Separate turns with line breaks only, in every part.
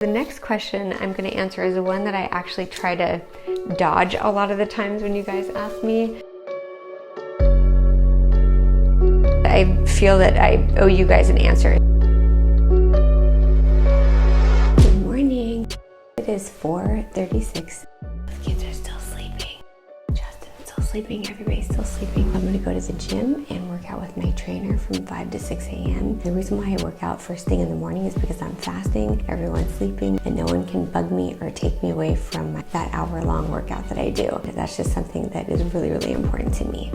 The next question I'm going to answer is one that I actually try to dodge a lot of the times when you guys ask me. I feel that I owe you guys an answer. Good morning. It is 4:36. The kids are still sleeping. Justin's still sleeping. Everybody's still sleeping. I'm going to go to the gym and work out with my trainer from 5 to 6 a.m. The reason why I work out first thing in the morning is because I'm fasting, everyone's sleeping, and no one can bug me or take me away from that hour-long workout that I do. That's just something that is really, really important to me.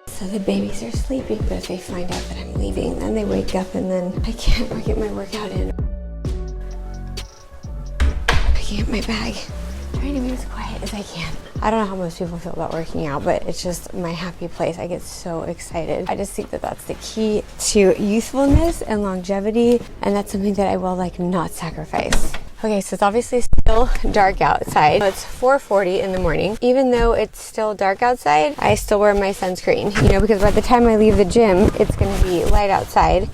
So the babies are sleeping, but if they find out that I'm leaving, then they wake up and then I can't get my workout in. Picking up my bag, trying to be as quiet as I can. I don't know how most people feel about working out, but it's just my happy place. I get so excited. I just think that that's the key to youthfulness and longevity, and that's something that I will not sacrifice. Okay, so it's obviously still dark outside. It's 4:40 in the morning. Even though it's still dark outside, I still wear my sunscreen, because by the time I leave the gym, it's gonna be light outside.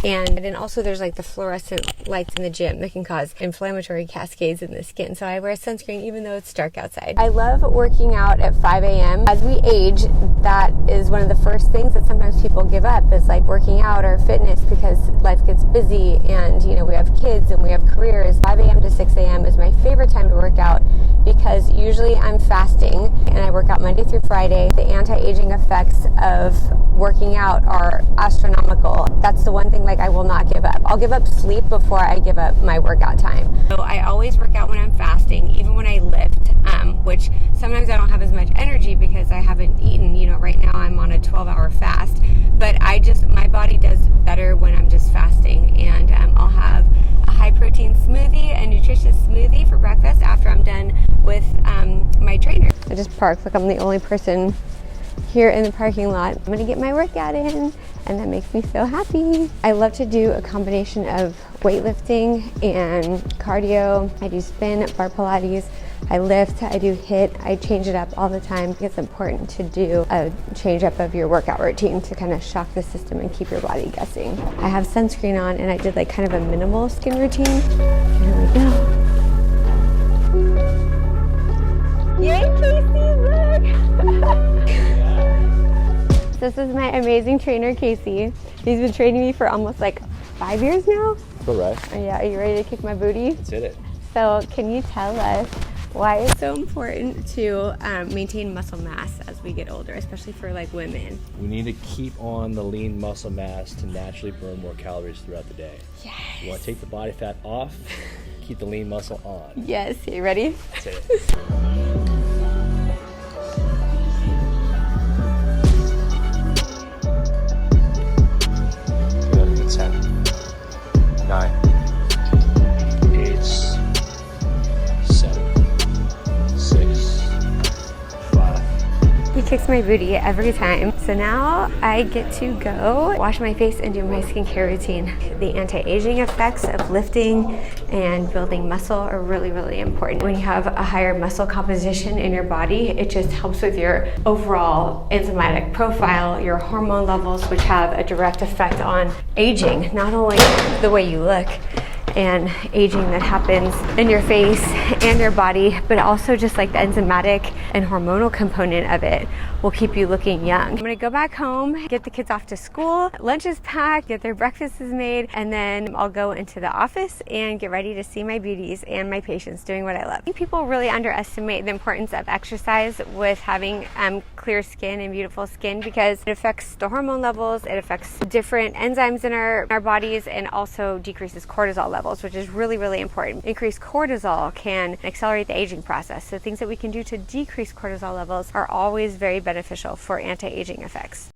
And then also there's the fluorescent lights in the gym that can cause inflammatory cascades in the skin. So I wear sunscreen even though it's dark outside. I love working out at 5 a.m. As we age, that is one of the first things that sometimes people give up is working out or fitness because life gets busy and we have kids and we have careers. 5 a.m. to 6 a.m. is my favorite time to work out because usually I'm fasting and I work out Monday through Friday. The anti-aging effects of working out are astronomical. That's the one thing I will not give up. I'll give up sleep before I give up my workout time. So I always work out when I'm fasting, even when I lift, which sometimes I don't have as much energy because I haven't eaten. Right now I'm on a 12-hour fast, but my body does better when I'm just fasting, and I'll have a high-protein smoothie, a nutritious smoothie for breakfast after I'm done with my trainer. I just parked I'm the only person here in the parking lot. I'm gonna get my workout in, and that makes me so happy. I love to do a combination of weightlifting and cardio. I do spin, bar Pilates, I lift, I do HIIT, I change it up all the time. It's important to do a change up of your workout routine to kind of shock the system and keep your body guessing. I have sunscreen on and I did kind of a minimal skin routine. Here we go. Yay, Casey, look! This is my amazing trainer, Casey. He's been training me for almost 5 years now.
Correct.
Yeah, are you ready to kick my booty?
Let's hit it.
So can you tell us why it's so important to maintain muscle mass as we get older, especially for women?
We need to keep on the lean muscle mass to naturally burn more calories throughout the day.
Yes.
You want to take the body fat off, keep the lean muscle on.
Yes, you ready?
Let's hit it. 10, 9, 8, 7, 6, 5.
He kicks my booty every time. So now I get to go wash my face and do my skincare routine. The anti-aging effects of lifting and building muscle are really, really important. When you have a higher muscle composition in your body, it just helps with your overall enzymatic profile, your hormone levels, which have a direct effect on aging, not only the way you look and aging that happens in your face and your body, but also just the enzymatic and hormonal component of it will keep you looking young. I'm gonna go back home, get the kids off to school, lunch is packed, get their breakfasts made, and then I'll go into the office and get ready to see my beauties and my patients doing what I love. I think people really underestimate the importance of exercise with having clear skin and beautiful skin because it affects the hormone levels, it affects different enzymes in our bodies, and also decreases cortisol levels, which is really, really important. Increased cortisol can accelerate the aging process. So things that we can do to decrease cortisol levels are always very beneficial for anti-aging effects.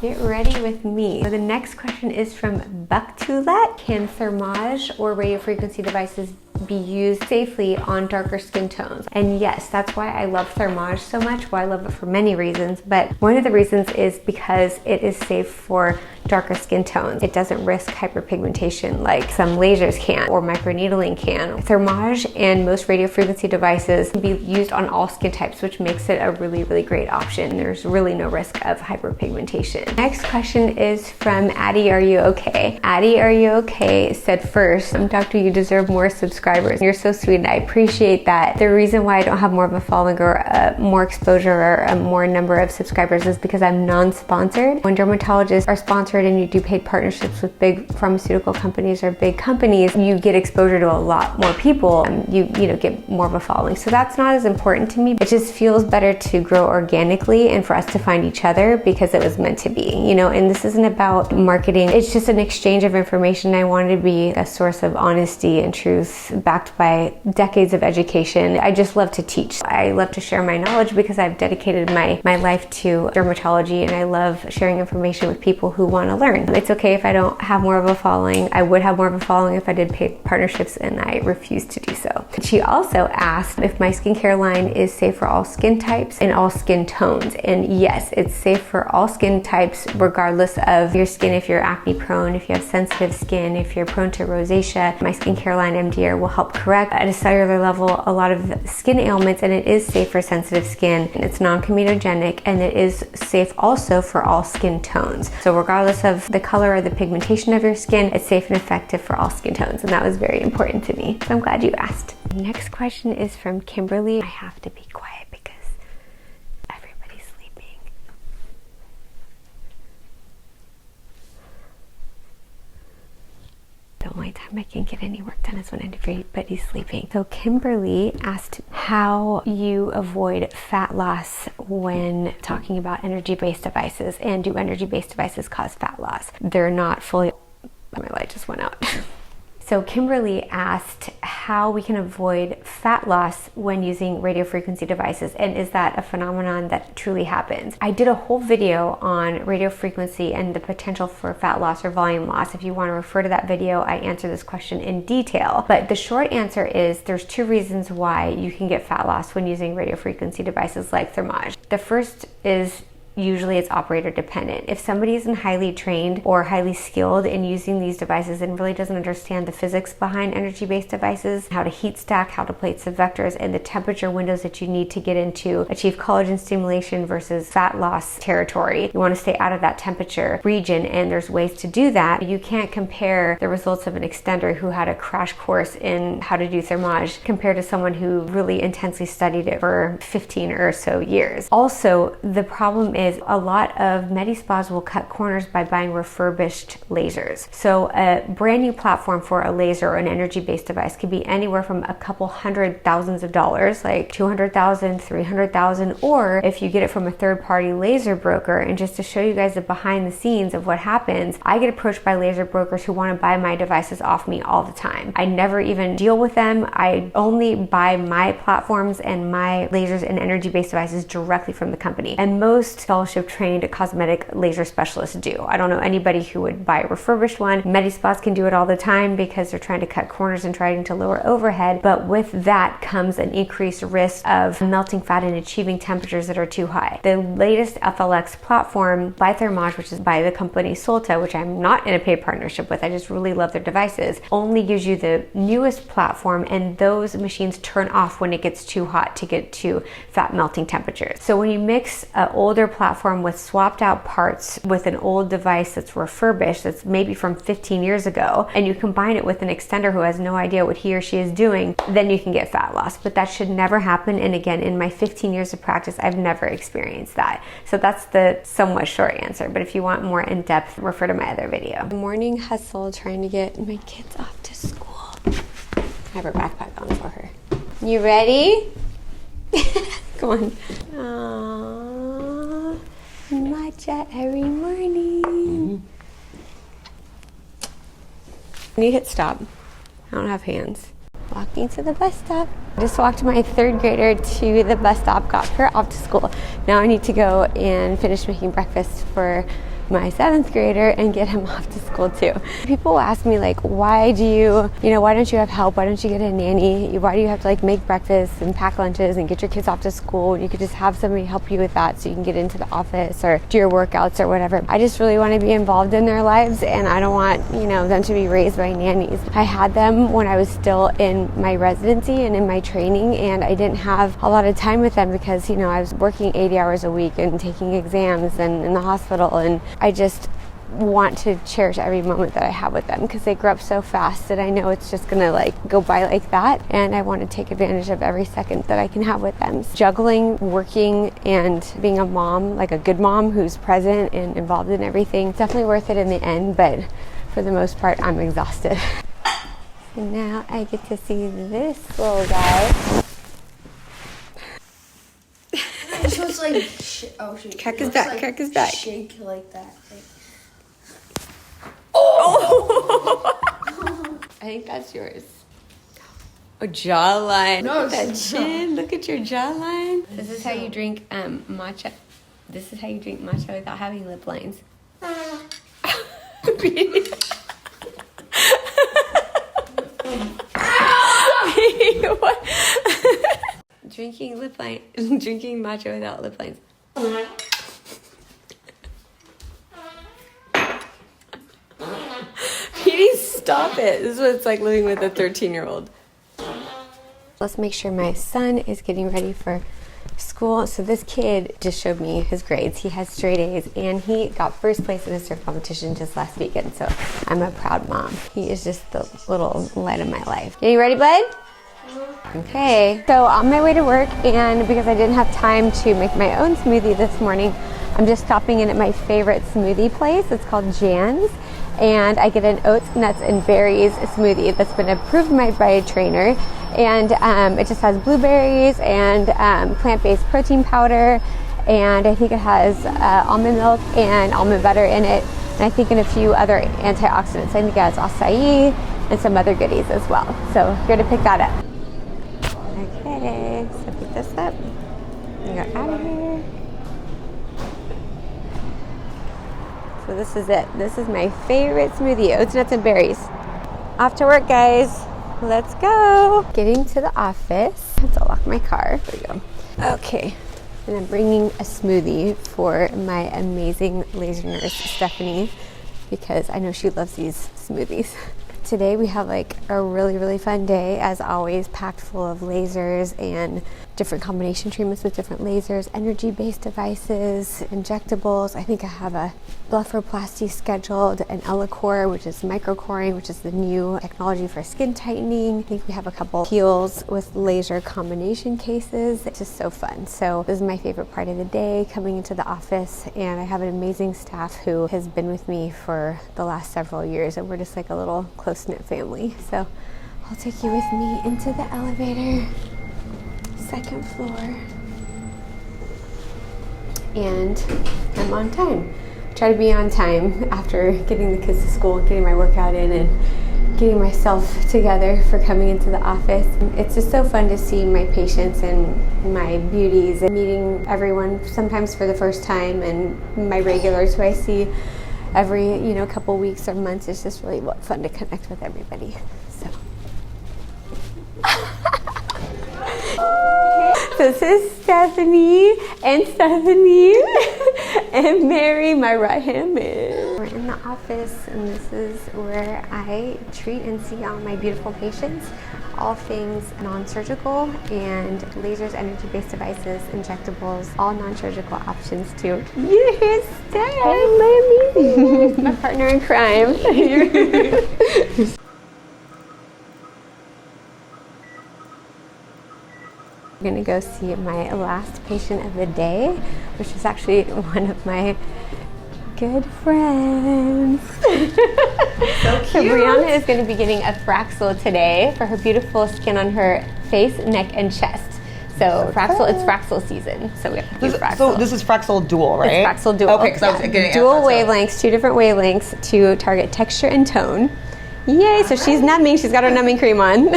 Get ready with me. So the next question is from Buck Toulet. Can thermage or radiofrequency devices be used safely on darker skin tones. And yes, that's why I love Thermage so much. Well, I love it for many reasons, but one of the reasons is because it is safe for darker skin tones. It doesn't risk hyperpigmentation like some lasers can or microneedling can. Thermage and most radiofrequency devices can be used on all skin types, which makes it a really, really great option. There's really no risk of hyperpigmentation. Next question is from Addie, are you okay? Addie, are you okay? Said first, Doctor, you deserve more subscribers. You're so sweet and I appreciate that. The reason why I don't have more of a following or more exposure or a more number of subscribers is because I'm non-sponsored. When dermatologists are sponsored and you do paid partnerships with big pharmaceutical companies or big companies, you get exposure to a lot more people and you get more of a following. So that's not as important to me. It just feels better to grow organically and for us to find each other because it was meant to be, and this isn't about marketing. It's just an exchange of information. I wanted to be a source of honesty and truth backed by decades of education. I just love to teach. I love to share my knowledge because I've dedicated my life to dermatology and I love sharing information with people who want to learn. It's okay if I don't have more of a following. I would have more of a following if I did paid partnerships and I refuse to do so. She also asked if my skincare line is safe for all skin types and all skin tones. And yes, it's safe for all skin types regardless of your skin. If you're acne prone, if you have sensitive skin, if you're prone to rosacea, my skincare line MDAiRE will help correct at a cellular level a lot of skin ailments, and it is safe for sensitive skin. It's non-comedogenic and it is safe also for all skin tones. So regardless of the color or the pigmentation of your skin, it's safe and effective for all skin tones, and that was very important to me. So I'm glad you asked. Next question is from Kimberly. I have to be quiet because everybody's sleeping. The only time I can get any work done is when everybody's sleeping. So Kimberly asked how you avoid fat loss when talking about energy-based devices, and do energy-based devices cause fat loss? They're not fully... My light just went out. So Kimberly asked how we can avoid fat loss when using radiofrequency devices, and is that a phenomenon that truly happens? I did a whole video on radiofrequency and the potential for fat loss or volume loss. If you want to refer to that video, I answer this question in detail. But the short answer is there's two reasons why you can get fat loss when using radiofrequency devices like Thermage. The first is usually it's operator dependent. If somebody isn't highly trained or highly skilled in using these devices and really doesn't understand the physics behind energy-based devices, how to heat stack, how to place the vectors, and the temperature windows that you need to get into achieve collagen stimulation versus fat loss territory, you want to stay out of that temperature region, and there's ways to do that. You can't compare the results of an extender who had a crash course in how to do Thermage compared to someone who really intensely studied it for 15 or so years. Also, the problem is a lot of med spas will cut corners by buying refurbished lasers. So a brand new platform for a laser or an energy-based device could be anywhere from a couple $100,000s, like $200,000, $300,000, or if you get it from a third-party laser broker. And just to show you guys the behind the scenes of what happens, I get approached by laser brokers who want to buy my devices off me all the time. I never even deal with them. I only buy my platforms and my lasers and energy-based devices directly from the company. And most fellowship trained cosmetic laser specialists do. I don't know anybody who would buy a refurbished one. Med spas can do it all the time because they're trying to cut corners and trying to lower overhead, but with that comes an increased risk of melting fat and achieving temperatures that are too high. The latest FLX platform by Thermage, which is by the company Solta, which I'm not in a paid partnership with, I just really love their devices, only gives you the newest platform, and those machines turn off when it gets too hot to get to fat melting temperatures. So when you mix an older platform with swapped out parts with an old device that's refurbished, that's maybe from 15 years ago, and you combine it with an extender who has no idea what he or she is doing, then you can get fat loss. But that should never happen. And again, in my 15 years of practice, I've never experienced that. So that's the somewhat short answer. But if you want more in depth, refer to my other video. Morning hustle, trying to get my kids off to school. I have her backpack on for her. You ready? Come on. Aww. Matcha every morning. Can you hit stop? I don't have hands. Walking to the bus stop. I just walked my third grader to the bus stop, got her off to school. Now I need to go and finish making breakfast for my 7th grader and get him off to school too. People ask me like, why don't you have help? Why don't you get a nanny? Why do you have to like make breakfast and pack lunches and get your kids off to school? You could just have somebody help you with that so you can get into the office or do your workouts or whatever. I just really want to be involved in their lives, and I don't want, them to be raised by nannies. I had them when I was still in my residency and in my training, and I didn't have a lot of time with them because, I was working 80 hours a week and taking exams and in the hospital, and I just want to cherish every moment that I have with them because they grow up so fast that I know it's just gonna like go by like that, and I want to take advantage of every second that I can have with them. Juggling, working, and being a mom, like a good mom who's present and involved in everything, definitely worth it in the end, but for the most part I'm exhausted. So now I get to see this little guy.
So it's like, oh shoot.
Crack his back, crack his back.
Shake like that.
Oh! I think that's yours. Oh, jawline.
No,
look at that
it's
chin. Look at your jawline. This is how you drink matcha. This is how you drink matcha without having lip lines. What? Drinking matcha without lip lines. Petey, stop it. This is what it's like living with a 13-year-old. Let's make sure my son is getting ready for school. So this kid just showed me his grades. He has straight A's, and he got first place in a surf competition just last weekend. So I'm a proud mom. He is just the little light of my life. Are you ready, bud? Okay, so on my way to work, and because I didn't have time to make my own smoothie this morning, I'm just stopping in at my favorite smoothie place. It's called Jan's, and I get an oats, nuts, and berries smoothie that's been approved by a trainer, and it just has blueberries and plant-based protein powder, and I think it has almond milk and almond butter in it, and I think in a few other antioxidants. I think it has acai and some other goodies as well. So here to pick that up. Okay, so pick this up and go out of here. So this is it. This is my favorite smoothie, oats, nuts, and berries. Off to work, guys. Let's go. Getting to the office. I have to lock my car. There we go. Okay, and I'm bringing a smoothie for my amazing laser nurse, Stephanie, because I know she loves these smoothies. Today we have like a really fun day, as always, packed full of lasers and different combination treatments with different lasers, energy-based devices, injectables. I think I have a blepharoplasty scheduled, an Ellacor, which is microcoring, which is the new technology for skin tightening. I think we have a couple peels with laser combination cases. It's just so fun. So this is my favorite part of the day, coming into the office, and I have an amazing staff who has been with me for the last several years, and we're just like a little close-knit family. So I'll take you with me into the elevator, 2nd floor, and I'm on time. Try to be on time after getting the kids to school, getting my workout in, and getting myself together for coming into the office. It's just so fun to see my patients and my beauties and meeting everyone sometimes for the first time, and my regulars who I see every couple weeks or months. It's just really fun to connect with everybody. So this is Stephanie and Mary, my right hand man. We're in the office, and this is where I treat and see all my beautiful patients. All things non-surgical, and lasers, energy-based devices, injectables, all non-surgical options too. Yes, Steph! My partner in crime. I'm gonna go see my last patient of the day, which is actually one of my good friends. So cute. So Brianna is gonna be getting a Fraxel today for her beautiful skin on her face, neck, and chest. So Fraxel, it's Fraxel season, so we have to do Fraxel.
So this is Fraxel Dual, right?
It's Fraxel Dual.
Okay, because I was getting
dual wavelengths, 2 different wavelengths to target texture and tone. Yay, so she's numbing. She's got her numbing cream on.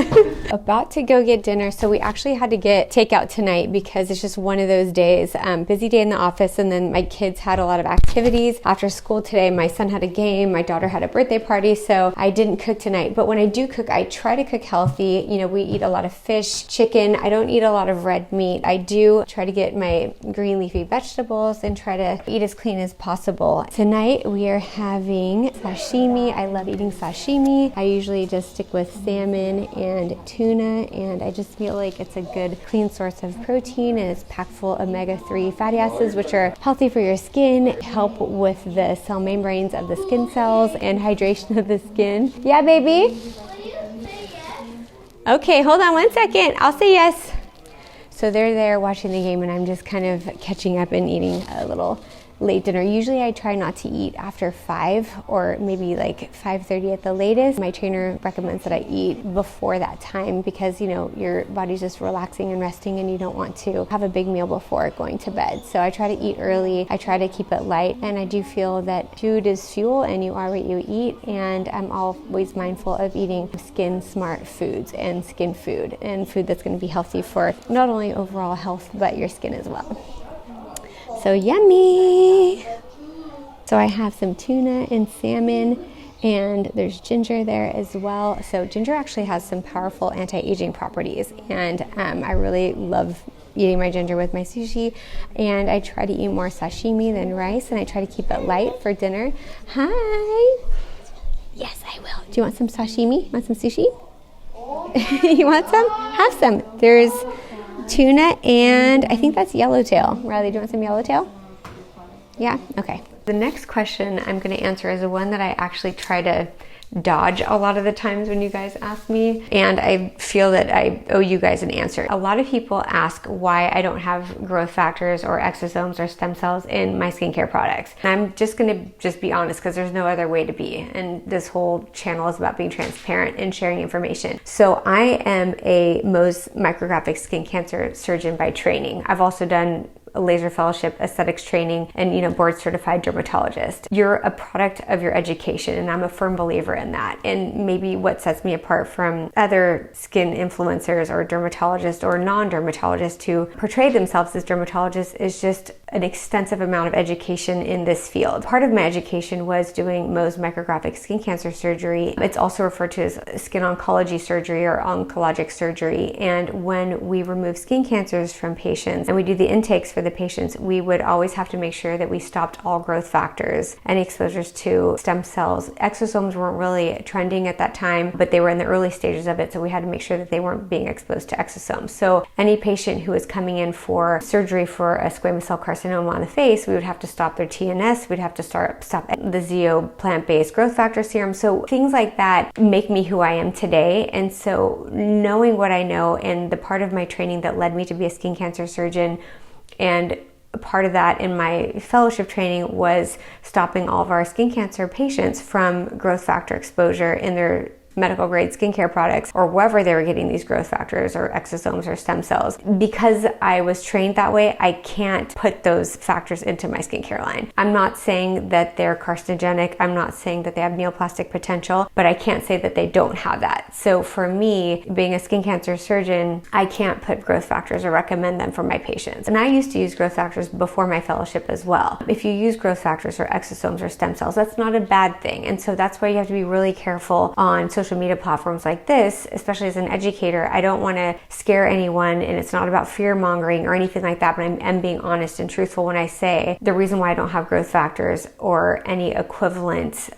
About to go get dinner. So we actually had to get takeout tonight because it's just one of those days. Busy day in the office, and then my kids had a lot of activities after school today. My son had a game, my daughter had a birthday party, so I didn't cook tonight. But when I do cook, I try to cook healthy. You know, we eat a lot of fish, chicken. I don't eat a lot of red meat. I do try to get my green leafy vegetables and try to eat as clean as possible. Tonight we are having sashimi. I love eating sashimi. I usually just stick with salmon and tuna, and I just feel like it's a good clean source of protein, and it's packed full of omega-3 fatty acids, which are healthy for your skin, help with the cell membranes of the skin cells and hydration of the skin. Yeah, baby? Okay, hold on 1 second. I'll say yes. So they're there watching the game, and I'm just kind of catching up and eating a little late dinner. Usually I try not to eat after 5 or maybe like 5:30 at the latest. My trainer recommends that I eat before that time because, you know, your body's just relaxing and resting and you don't want to have a big meal before going to bed. So I try to eat early. I try to keep it light, and I do feel that food is fuel and you are what you eat, and I'm always mindful of eating skin smart foods and skin food and food that's going to be healthy for not only overall health but your skin as well. So yummy! So I have some tuna and salmon, and there's ginger there as well. So ginger actually has some powerful anti-aging properties, and I really love eating my ginger with my sushi, and I try to eat more sashimi than rice, and I try to keep it light for dinner. Hi! Yes, I will. Do you want some sashimi? Want some sushi? You want some? Have some. There's tuna, and I think that's yellowtail. Riley, do you want some yellowtail? Yeah? Okay. The next question I'm going to answer is the one that I actually try to dodge a lot of the times when you guys ask me, and I feel that I owe you guys an answer. A lot of people ask why I don't have growth factors or exosomes or stem cells in my skincare products. And I'm just going to be honest, because there's no other way to be, and this whole channel is about being transparent and sharing information. So I am a Mohs micrographic skin cancer surgeon by training. I've also done a laser fellowship, aesthetics training, and, you know, board certified dermatologist. You're a product of your education, and I'm a firm believer in that. And maybe what sets me apart from other skin influencers or dermatologists or non-dermatologists who portray themselves as dermatologists is just an extensive amount of education in this field. Part of my education was doing Mohs micrographic skin cancer surgery. It's also referred to as skin oncology surgery or oncologic surgery. And when we remove skin cancers from patients and we do the intakes for the patients, we would always have to make sure that we stopped all growth factors, any exposures to stem cells. Exosomes weren't really trending at that time, but they were in the early stages of it, so we had to make sure that they weren't being exposed to exosomes. So any patient who was coming in for surgery for a squamous cell carcinoma on the face, we would have to stop their TNS, we'd have to stop the ZO plant-based growth factor serum. So things like that make me who I am today. And so knowing what I know, and the part of my training that led me to be a skin cancer surgeon, and part of that in my fellowship training was stopping all of our skin cancer patients from growth factor exposure in their medical grade skincare products or wherever they were getting these growth factors or exosomes or stem cells. Because I was trained that way, I can't put those factors into my skincare line. I'm not saying that they're carcinogenic. I'm not saying that they have neoplastic potential, but I can't say that they don't have that. So for me, being a skin cancer surgeon, I can't put growth factors or recommend them for my patients. And I used to use growth factors before my fellowship as well. If you use growth factors or exosomes or stem cells, that's not a bad thing. And so that's why you have to be really careful on social media platforms like this, especially as an educator. I don't want to scare anyone, and it's not about fear mongering or anything like that, but I'm being honest and truthful when I say the reason why I don't have growth factors or any equivalent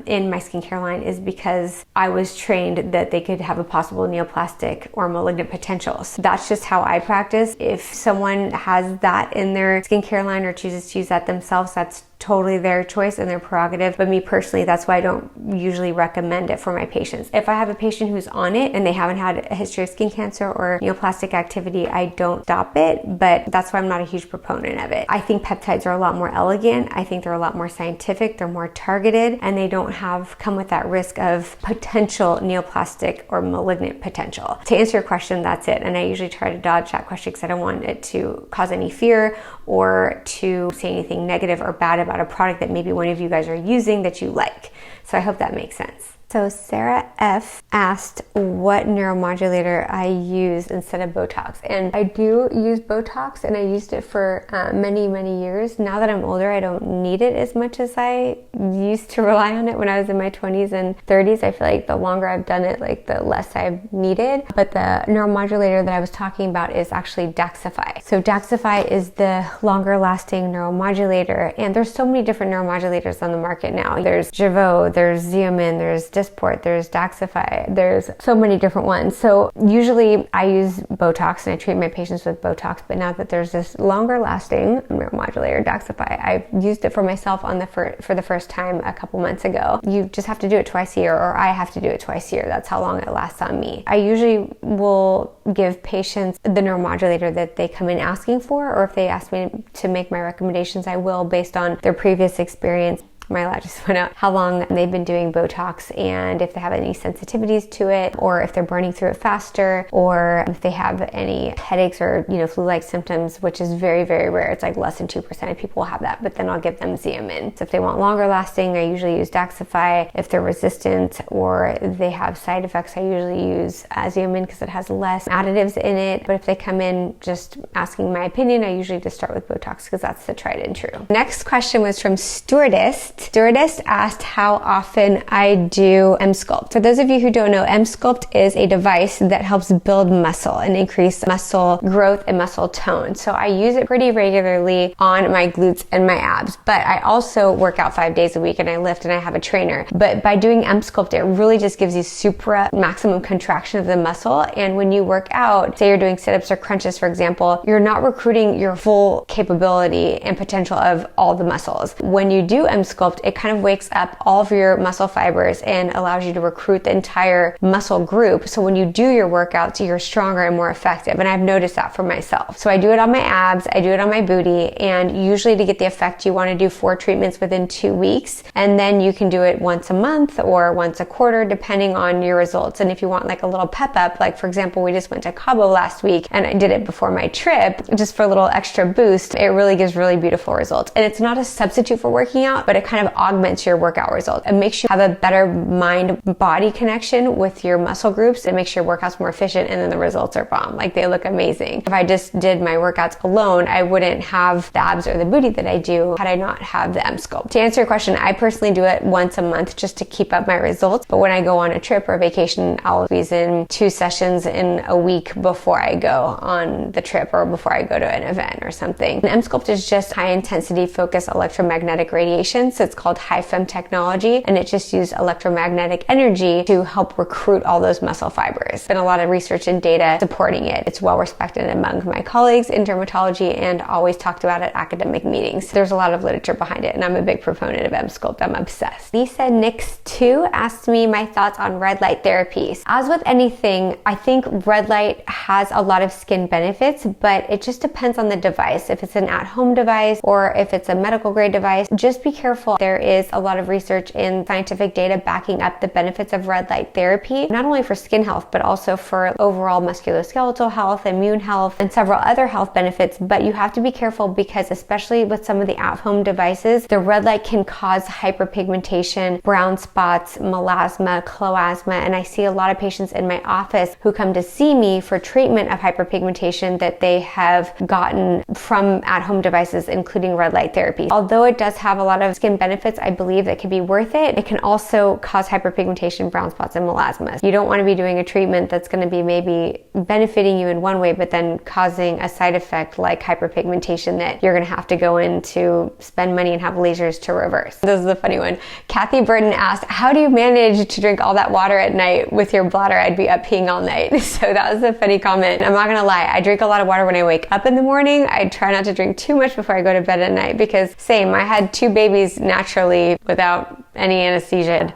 in my skincare line is because I was trained that they could have a possible neoplastic or malignant potential. So that's just how I practice. If someone has that in their skincare line or chooses to use that themselves, that's totally their choice and their prerogative. But me personally, that's why I don't usually recommend it for my patients. If I have a patient who's on it and they haven't had a history of skin cancer or neoplastic activity, I don't stop it, but that's why I'm not a huge proponent of it. I think peptides are a lot more elegant. I think they're a lot more scientific. They're more targeted, and they don't come with that risk of potential neoplastic or malignant potential. To answer your question, that's it. And I usually try to dodge that question because I don't want it to cause any fear or to say anything negative or bad about a product that maybe one of you guys are using that you like. So I hope that makes sense. So Sarah F asked what neuromodulator I use instead of Botox. And I do use Botox, and I used it for many years. Now that I'm older, I don't need it as much as I used to rely on it when I was in my 20s and 30s. I feel like the longer I've done it, like the less I've needed. But the neuromodulator that I was talking about is actually Daxxify. So Daxxify is the longer lasting neuromodulator, and there's so many different neuromodulators on the market now. There's Jeuveau, there's Xeomin, there's Dysport, there's Daxxify, there's so many different ones. So usually I use Botox and I treat my patients with Botox, but now that there's this longer lasting neuromodulator, Daxxify, I've used it for myself for the first time a couple months ago. You just have to do it twice a year, or I have to do it twice a year. That's how long it lasts on me. I usually will give patients the neuromodulator that they come in asking for, or if they ask me to make my recommendations, I will based on their previous experience. My light just went out. How long they've been doing Botox, and if they have any sensitivities to it, or if they're burning through it faster, or if they have any headaches or flu-like symptoms, which is very rare. It's like less than 2% of people will have that, but then I'll give them Xeomin. So if they want longer lasting, I usually use Daxxify. If they're resistant or they have side effects, I usually use Xeomin because it has less additives in it. But if they come in just asking my opinion, I usually just start with Botox because that's the tried and true. Next question was from Stewardess. Stewardess asked how often I do Emsculpt. For those of you who don't know, Emsculpt is a device that helps build muscle and increase muscle growth and muscle tone. So I use it pretty regularly on my glutes and my abs, but I also work out 5 days a week and I lift and I have a trainer. But by doing Emsculpt, it really just gives you supra maximum contraction of the muscle. And when you work out, say you're doing sit-ups or crunches, for example, you're not recruiting your full capability and potential of all the muscles. When you do Emsculpt, it kind of wakes up all of your muscle fibers and allows you to recruit the entire muscle group. So when you do your workouts, you're stronger and more effective. And I've noticed that for myself. So I do it on my abs, I do it on my booty, and usually to get the effect, you want to do 4 treatments within 2 weeks. And then you can do it once a month or once a quarter, depending on your results. And if you want like a little pep up, like for example, we just went to Cabo last week and I did it before my trip, just for a little extra boost, it really gives really beautiful results. And it's not a substitute for working out, but it kind of augments your workout results. It makes you have a better mind-body connection with your muscle groups. It makes your workouts more efficient, and then the results are bomb. Like, they look amazing. If I just did my workouts alone, I wouldn't have the abs or the booty that I do had I not have the Emsculpt. To answer your question, I personally do it once a month just to keep up my results. But when I go on a trip or a vacation, I'll squeeze in 2 sessions in a week before I go on the trip or before I go to an event or something. And Emsculpt is just high intensity focused electromagnetic radiation. So it's called high FEM technology, and it just used electromagnetic energy to help recruit all those muscle fibers. There's been a lot of research and data supporting it. It's well respected among my colleagues in dermatology and always talked about at academic meetings. There's a lot of literature behind it, and I'm a big proponent of Emsculpt. I'm obsessed. Lisa Nix2 asked me my thoughts on red light therapies. As with anything, I think red light has a lot of skin benefits, but it just depends on the device. If it's an at-home device or if it's a medical grade device, just be careful. There is a lot of research and scientific data backing up the benefits of red light therapy, not only for skin health, but also for overall musculoskeletal health, immune health, and several other health benefits. But you have to be careful because especially with some of the at-home devices, the red light can cause hyperpigmentation, brown spots, melasma, chloasma, and I see a lot of patients in my office who come to see me for treatment of hyperpigmentation that they have gotten from at-home devices, including red light therapy. Although it does have a lot of skin benefits, I believe that can be worth it. It can also cause hyperpigmentation, brown spots, and melasma. You don't want to be doing a treatment that's going to be maybe benefiting you in one way, but then causing a side effect like hyperpigmentation that you're going to have to go in to spend money and have lasers to reverse. This is a funny one. Kathy Burton asked, how do you manage to drink all that water at night with your bladder? I'd be up peeing all night. So that was a funny comment. I'm not going to lie. I drink a lot of water when I wake up in the morning. I try not to drink too much before I go to bed at night because same, I had 2 babies naturally without any anesthesia.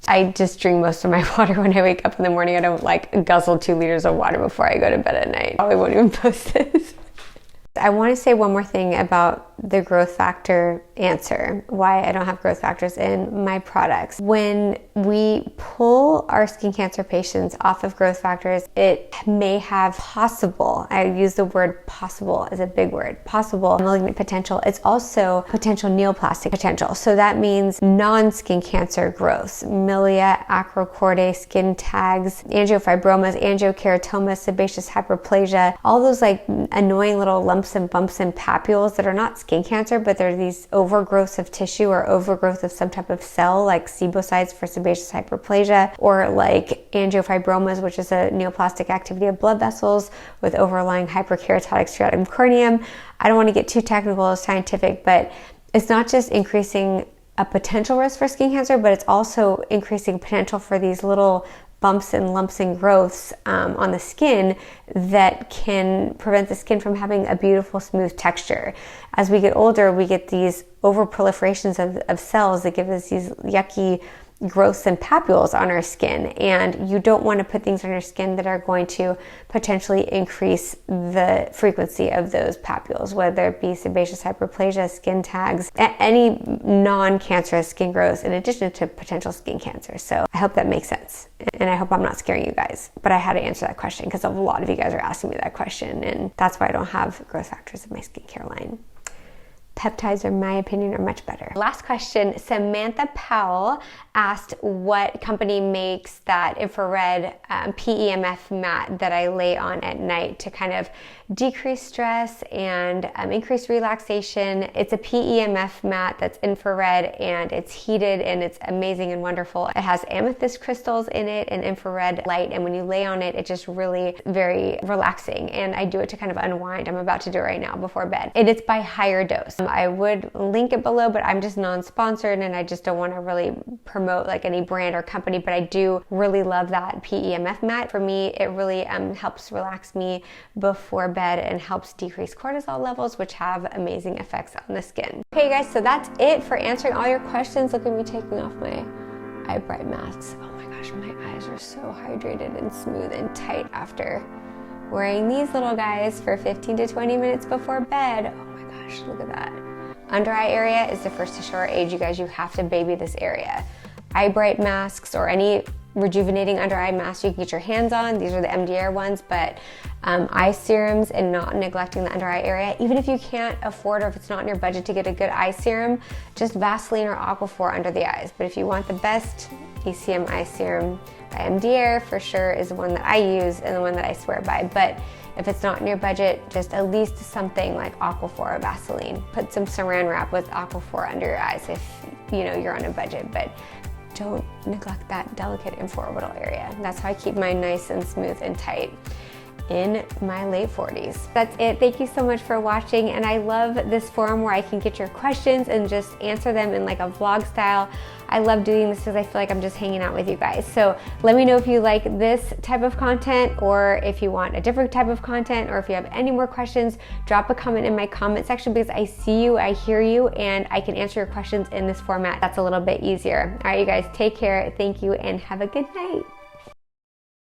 I just drink most of my water when I wake up in the morning. I don't like guzzle 2 liters of water before I go to bed at night. Probably won't even post this. I want to say one more thing about the growth factor answer why I don't have growth factors in my products. When we pull our skin cancer patients off of growth factors, it may have possible, I use the word possible as a big word, possible malignant potential. It's also potential neoplastic potential. So that means non-skin cancer growths, milia, acrochordae, skin tags, angiofibromas, angiokeratomas, sebaceous hyperplasia, all those like annoying little lumps and bumps and papules that are not skin cancer, but they're these overgrowths of tissue or overgrowth of some type of cell, like sebocytes for sebaceous hyperplasia, or like angiofibromas, which is a neoplastic activity of blood vessels with overlying hyperkeratotic striatum corneum. I don't want to get too technical or scientific, but it's not just increasing a potential risk for skin cancer, but it's also increasing potential for these little bumps and lumps and growths on the skin that can prevent the skin from having a beautiful smooth texture. As we get older, we get these overproliferations of cells that give us these yucky growths and papules on our skin, and you don't want to put things on your skin that are going to potentially increase the frequency of those papules, whether it be sebaceous hyperplasia, skin tags, any non-cancerous skin growths in addition to potential skin cancer. So I hope that makes sense, and I hope I'm not scaring you guys, but I had to answer that question because a lot of you guys are asking me that question, and that's why I don't have growth factors in my skincare line. Peptides, in my opinion, are much better. Last question, Samantha Powell asked what company makes that infrared PEMF mat that I lay on at night to kind of decrease stress and increase relaxation. It's a PEMF mat that's infrared and it's heated and it's amazing and wonderful. It has amethyst crystals in it and infrared light, and when you lay on it, it's just really very relaxing, and I do it to kind of unwind. I'm about to do it right now before bed, and it's by higher dose. I would link it below, but I'm just non-sponsored and I just don't want to really promote like any brand or company, but I do really love that PEMF mat. For me, it really helps relax me before bed and helps decrease cortisol levels, which have amazing effects on the skin. Okay guys, so that's it for answering all your questions. Look at me taking off my eye bright masks. Oh my gosh, my eyes are so hydrated and smooth and tight after wearing these little guys for 15 to 20 minutes before bed. Oh my gosh, look at that. Under eye area is the first to show our age, you guys. You have to baby this area. Eye bright masks or any rejuvenating under eye masks you can get your hands on. These are the MDAiRE ones, but eye serums and not neglecting the under eye area. Even if you can't afford, or if it's not in your budget to get a good eye serum, just Vaseline or Aquaphor under the eyes. But if you want the best ECM eye serum by MDAiRE, for sure is the one that I use and the one that I swear by. But if it's not in your budget, just at least something like Aquaphor or Vaseline. Put some saran wrap with Aquaphor under your eyes if you know you're on a budget, but don't neglect that delicate infraorbital area. That's how I keep mine nice and smooth and tight in my late 40s. That's it. Thank you so much for watching, and I love this forum where I can get your questions and just answer them in like a vlog style. I love doing this because I feel like I'm just hanging out with you guys. So let me know if you like this type of content, or if you want a different type of content, or if you have any more questions, drop a comment in my comment section, because I see you, I hear you, and I can answer your questions in this format. That's a little bit easier. All right, you guys, take care. Thank you and have a good night.